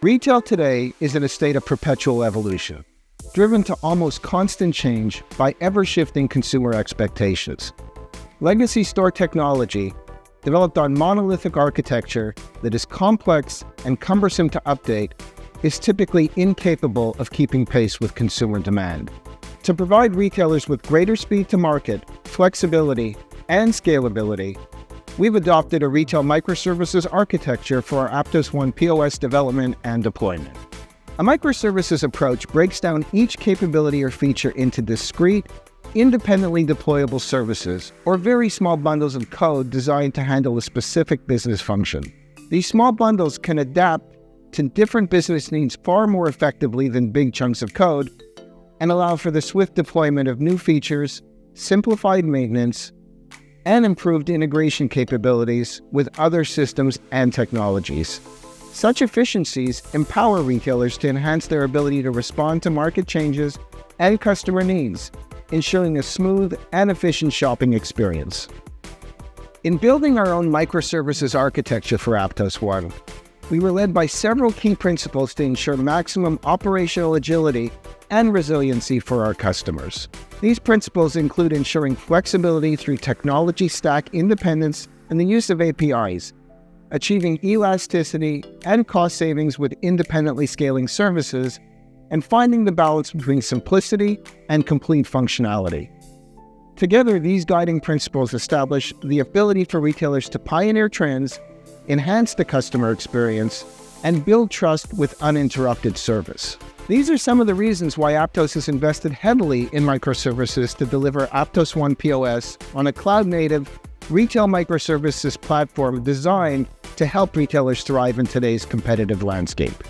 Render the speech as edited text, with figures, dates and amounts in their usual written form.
Retail today is in a state of perpetual evolution, driven to almost constant change by ever-shifting consumer expectations. Legacy store technology, developed on monolithic architecture that is complex and cumbersome to update, is typically incapable of keeping pace with consumer demand. To provide retailers with greater speed to market, flexibility, and scalability, we've adopted a retail microservices architecture for our Aptos One POS development and deployment. A microservices approach breaks down each capability or feature into discrete, independently deployable services, or very small bundles of code designed to handle a specific business function. These small bundles can adapt to different business needs far more effectively than big chunks of code, and allow for the swift deployment of new features, simplified maintenance, and improved integration capabilities with other systems and technologies. Such efficiencies empower retailers to enhance their ability to respond to market changes and customer needs, ensuring a smooth and efficient shopping experience. In building our own microservices architecture for Aptos One, we were led by several key principles to ensure maximum operational agility and resiliency for our customers. These principles include ensuring flexibility through technology stack independence and the use of APIs, achieving elasticity and cost savings with independently scaling services, and finding the balance between simplicity and complete functionality. Together, these guiding principles establish the ability for retailers to pioneer trends, enhance the customer experience, and build trust with uninterrupted service. These are some of the reasons why Aptos has invested heavily in microservices to deliver Aptos One POS on a cloud-native retail microservices platform designed to help retailers thrive in today's competitive landscape.